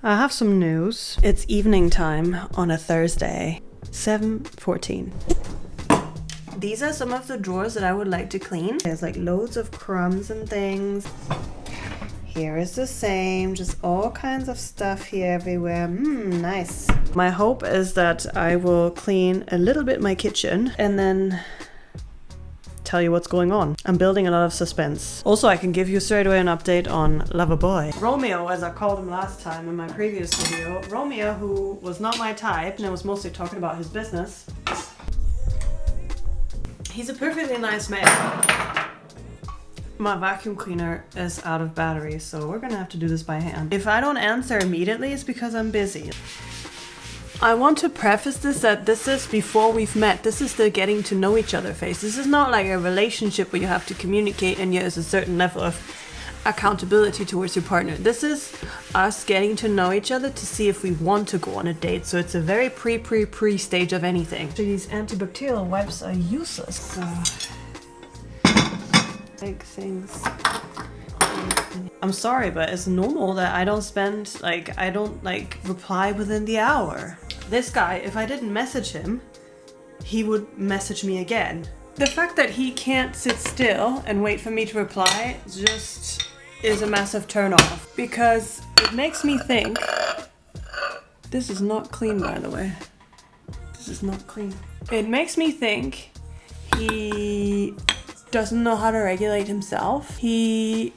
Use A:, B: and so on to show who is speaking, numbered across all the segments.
A: I have some news. It's evening time on a Thursday, 7:14. These are some of the drawers that I would like to clean. There's like loads of crumbs and things. Here is the same, just all kinds of stuff here everywhere. Nice. My hope is that I will clean a little bit my kitchen and then tell you what's going on. I'm building a lot of suspense. Also, I can give you straight away an update on Loverboy. Romeo, as I called him last time in my previous video. Romeo, who was not my type and I was mostly talking about his business. He's a perfectly nice man. My vacuum cleaner is out of battery, so we're gonna have to do this by hand. If I don't answer immediately, it's because I'm busy. I want to preface this that this is before we've met. This is the getting to know each other phase. This is not like a relationship where you have to communicate and there's a certain level of accountability towards your partner. This is us getting to know each other to see if we want to go on a date. So it's a very pre stage of anything. So these antibacterial wipes are useless. So, big things. I'm sorry, but it's normal that I don't reply within the hour. This guy, if I didn't message him, he would message me again. The fact that he can't sit still and wait for me to reply just is a massive turn off, because it makes me think, this is not clean, by the way. This is not clean. It makes me think he doesn't know how to regulate himself. He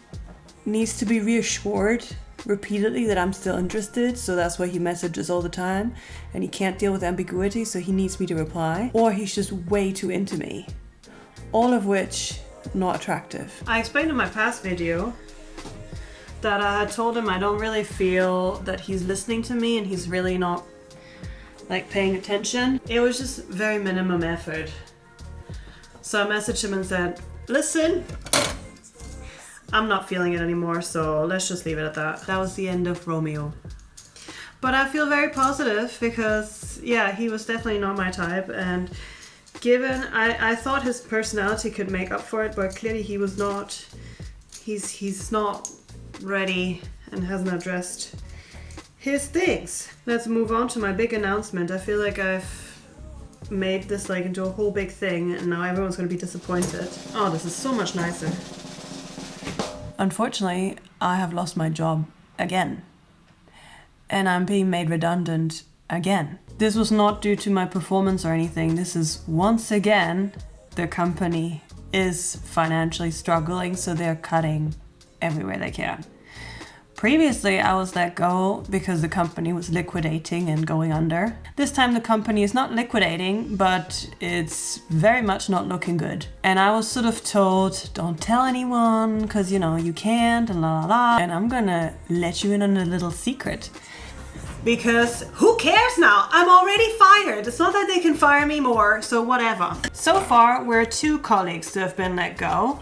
A: needs to be reassured repeatedly that I'm still interested, so that's why he messages all the time, and he can't deal with ambiguity, so he needs me to reply, or he's just way too into me, all of which not attractive. I explained in my past video that I had told him I don't really feel that he's listening to me and he's really not like paying attention. It was just very minimum effort. So I messaged him and said, listen, I'm not feeling it anymore, so let's just leave it at that. That was the end of Romeo. But I feel very positive because, yeah, he was definitely not my type, and given, I thought his personality could make up for it, but clearly he was not. He's not ready and hasn't addressed his things. Let's move on to my big announcement. I feel like I've made this like into a whole big thing, and now everyone's gonna be disappointed. Oh, this is so much nicer. Unfortunately, I have lost my job again, and I'm being made redundant again. This was not due to my performance or anything. This is once again, the company is financially struggling, so they're cutting everywhere they can. Previously, I was let go because the company was liquidating and going under. This time the company is not liquidating, but it's very much not looking good. And I was sort of told, don't tell anyone, because you know, you can't, and la la la. And I'm gonna let you in on a little secret. Because who cares now? I'm already fired. It's not that they can fire me more, so whatever. So far, we're 2 colleagues that have been let go.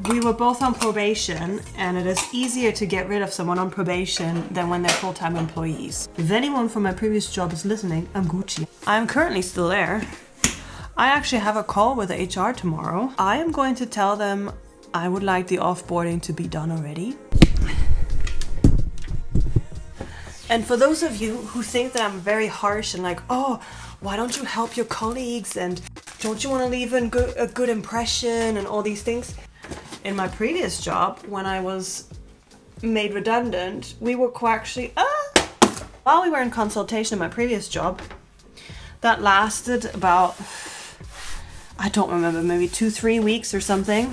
A: We were both on probation, and it is easier to get rid of someone on probation than when they're full-time employees. If anyone from my previous job is listening, I'm Gucci. I'm currently still there. I actually have a call with HR tomorrow. I am going to tell them I would like the offboarding to be done already. And for those of you who think that I'm very harsh and like, oh, why don't you help your colleagues, and don't you want to leave a good impression and all these things? In my previous job, when I was made redundant, we were while we were in consultation in my previous job, that lasted about, I don't remember, maybe 2-3 weeks or something.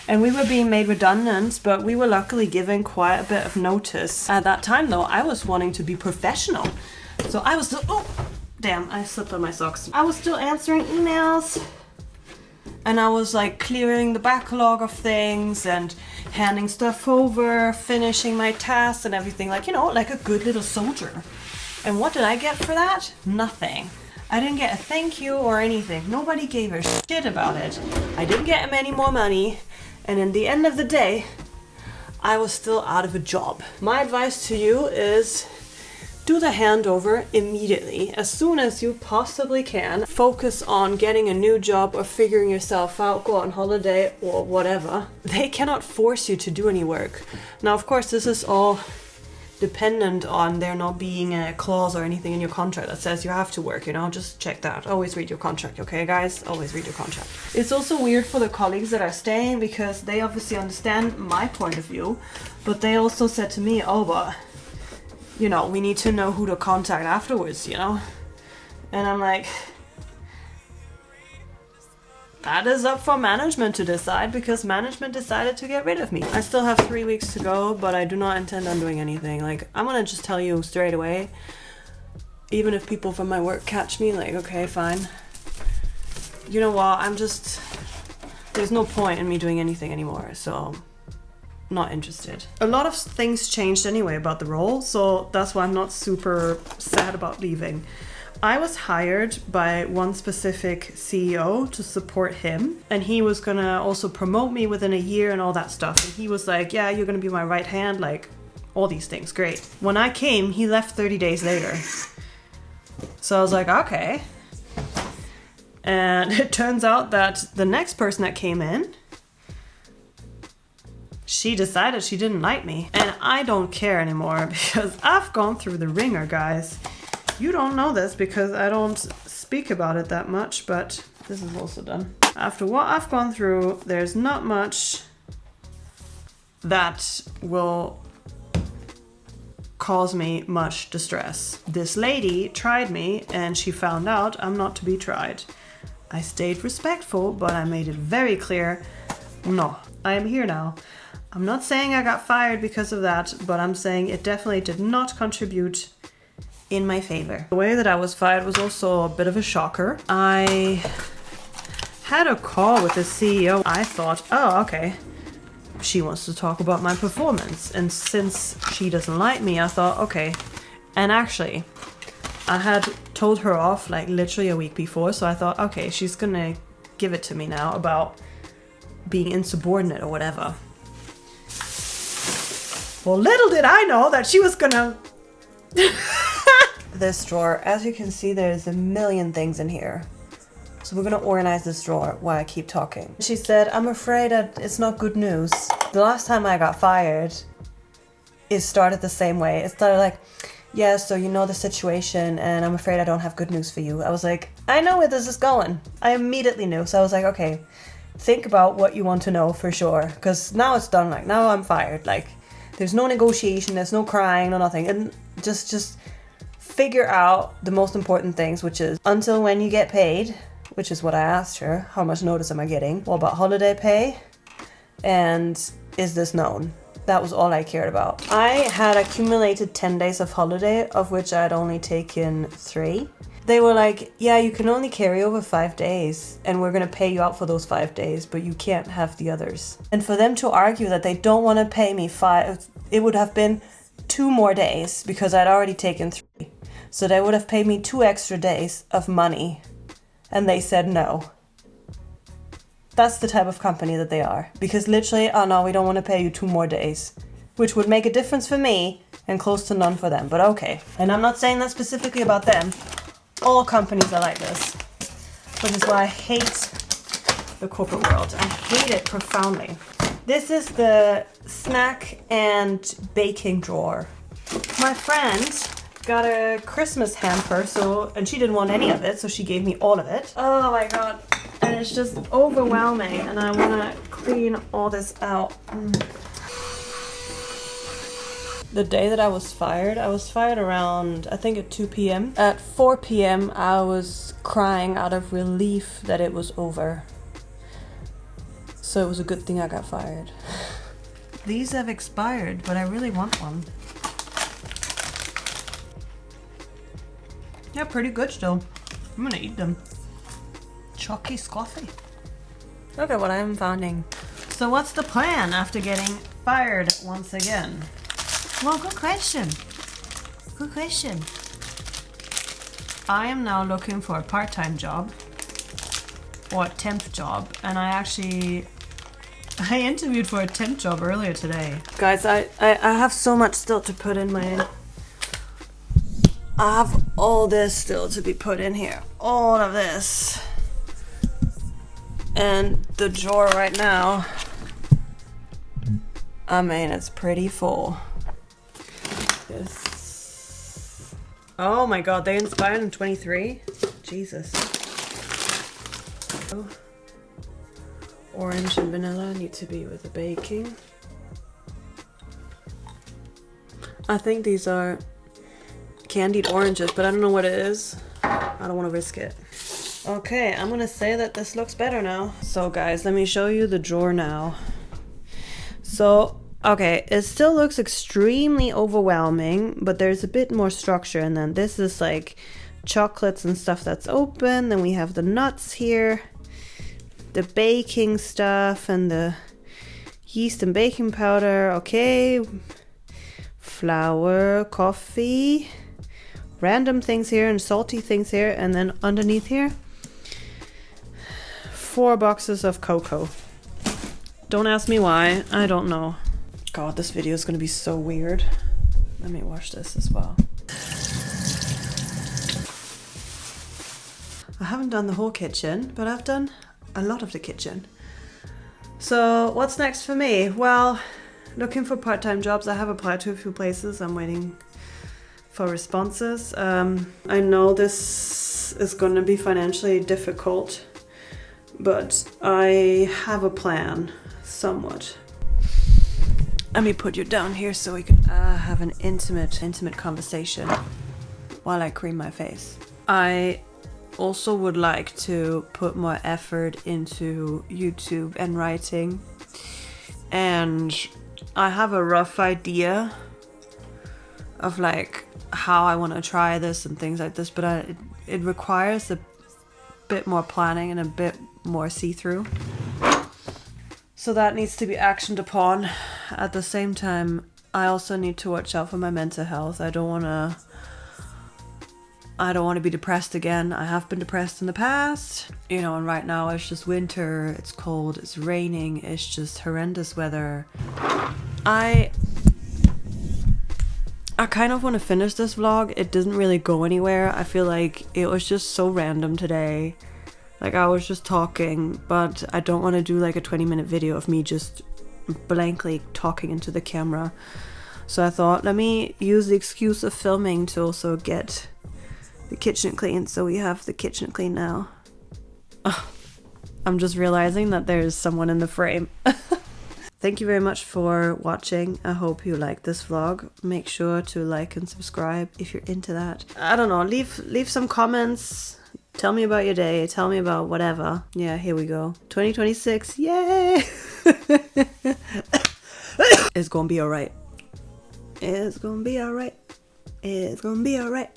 A: And we were being made redundant, but we were luckily given quite a bit of notice. At that time though, I was wanting to be professional. So I was still, oh, damn, I slipped on my socks. I was still answering emails. And I was like clearing the backlog of things and handing stuff over, finishing my tasks and everything, like, you know, like a good little soldier. And what did I get for that? Nothing. I didn't get a thank you or anything. Nobody gave a shit about it. I didn't get any more money. And in the end of the day, I was still out of a job. My advice to you is do the handover immediately, as soon as you possibly can. Focus on getting a new job or figuring yourself out, go on holiday or whatever. They cannot force you to do any work. Now, of course, this is all dependent on there not being a clause or anything in your contract that says you have to work, you know, just check that. Always read your contract, okay guys? Always read your contract. It's also weird for the colleagues that are staying because they obviously understand my point of view, but they also said to me, oh, but, you know, we need to know who to contact afterwards, you know? And I'm like, that is up for management to decide because management decided to get rid of me. I still have 3 weeks to go, but I do not intend on doing anything. Like, I'm gonna just tell you straight away, even if people from my work catch me, like, okay, fine. You know what, there's no point in me doing anything anymore, so not interested. A lot of things changed anyway about the role, so that's why I'm not super sad about leaving. I was hired by one specific CEO to support him, and he was gonna also promote me within a year and all that stuff. And he was like, yeah, you're gonna be my right hand, like all these things, great. When I came, he left 30 days later. So I was like, okay. And it turns out that the next person that came in, she decided she didn't like me. And I don't care anymore because I've gone through the ringer, guys. You don't know this because I don't speak about it that much, but this is also done. After what I've gone through, there's not much that will cause me much distress. This lady tried me and she found out I'm not to be tried. I stayed respectful, but I made it very clear, no, I am here now. I'm not saying I got fired because of that, but I'm saying it definitely did not contribute in my favor. The way that I was fired was also a bit of a shocker. I had a call with the CEO. I thought, oh, okay, she wants to talk about my performance. And since she doesn't like me, I thought, okay. And actually, I had told her off like literally a week before. So I thought, okay, she's gonna give it to me now about being insubordinate or whatever. Well, little did I know that she was gonna... This drawer, as you can see, there's a million things in here. So we're gonna organize this drawer while I keep talking. She said, I'm afraid that it's not good news. The last time I got fired, it started the same way. It started like, yeah, so you know the situation and I'm afraid I don't have good news for you. I was like, I know where this is going. I immediately knew. So I was like, okay, think about what you want to know for sure. Because now it's done, like now I'm fired. Like there's no negotiation, there's no crying, no nothing. And just figure out the most important things, which is until when you get paid, which is what I asked her. How much notice am I getting? What about holiday pay? And is this known? That was all I cared about. I had accumulated 10 days of holiday, of which I had only taken 3. They were like, yeah, you can only carry over 5 days and we're gonna pay you out for those 5 days, but you can't have the others. And for them to argue that they don't wanna pay me 5, it would have been 2 more days because I'd already taken 3. So they would have paid me 2 extra days of money. And they said no. That's the type of company that they are. Because literally, oh no, we don't want to pay you 2 more days. Which would make a difference for me and close to none for them. But okay. And I'm not saying that specifically about them. All companies are like this. Which is why I hate the corporate world. I hate it profoundly. This is the snack and baking drawer. My friend got a Christmas hamper, and she didn't want any of it, so she gave me all of it. Oh my god. And it's just overwhelming, and I want to clean all this out. The day that I was fired around, I think at 2 p.m. At 4 p.m. I was crying out of relief that it was over. So it was a good thing I got fired. These have expired, but I really want one. Yeah, pretty good still. I'm gonna eat them. Chalky scoffy. Look at what I'm finding. So what's the plan after getting fired once again? Well, good question. Good question. I am now looking for a part-time job or a temp job, and I interviewed for a temp job earlier today. Guys, I have so much still to put in my... I have all this still to be put in here. All of this. And the drawer right now, I mean, it's pretty full. this. Oh my god, they inspired in 23? Jesus. Oh. Orange and vanilla need to be with the baking. I think these are candied oranges, but I don't know what it is. I don't want to risk it. Okay, I'm gonna say that this looks better now. So guys, let me show you the drawer now. So, okay, it still looks extremely overwhelming, but there's a bit more structure. And then this is like chocolates and stuff that's open. Then we have the nuts here, the baking stuff and the yeast and baking powder. Okay, flour, coffee, random things here and salty things here. And then underneath here, 4 boxes of cocoa. Don't ask me why, I don't know. God, this video is gonna be so weird. Let me wash this as well. I haven't done the whole kitchen, but I've done a lot of the kitchen. So what's next for me? Well, looking for part-time jobs. I have applied to a few places. I'm waiting for responses. I know this is gonna be financially difficult, but I have a plan, somewhat. Let me put you down here so we can have an intimate conversation while I cream my face. I also would like to put more effort into YouTube and writing, and I have a rough idea of like how I want to try this and things like this, but it requires a bit more planning and a bit more see-through. So that needs to be actioned upon. At the same time, I also need to watch out for my mental health. I don't want to be depressed again. I have been depressed in the past, you know, and right now it's just winter, it's cold, it's raining, it's just horrendous weather. I kind of want to finish this vlog. It didn't really go anywhere. I feel like it was just so random today. Like I was just talking, but I don't want to do like a 20-minute video of me just blankly talking into the camera. So I thought, let me use the excuse of filming to also get the kitchen clean. So we have the kitchen clean now. Oh, I'm just realizing that there's someone in the frame. Thank you very much for watching. I hope you like this vlog. Make sure to like and subscribe if you're into that. I don't know, leave some comments. Tell me about your day. Tell me about whatever. Yeah, here we go. 2026. Yay! It's gonna be alright. It's gonna be alright. It's gonna be alright.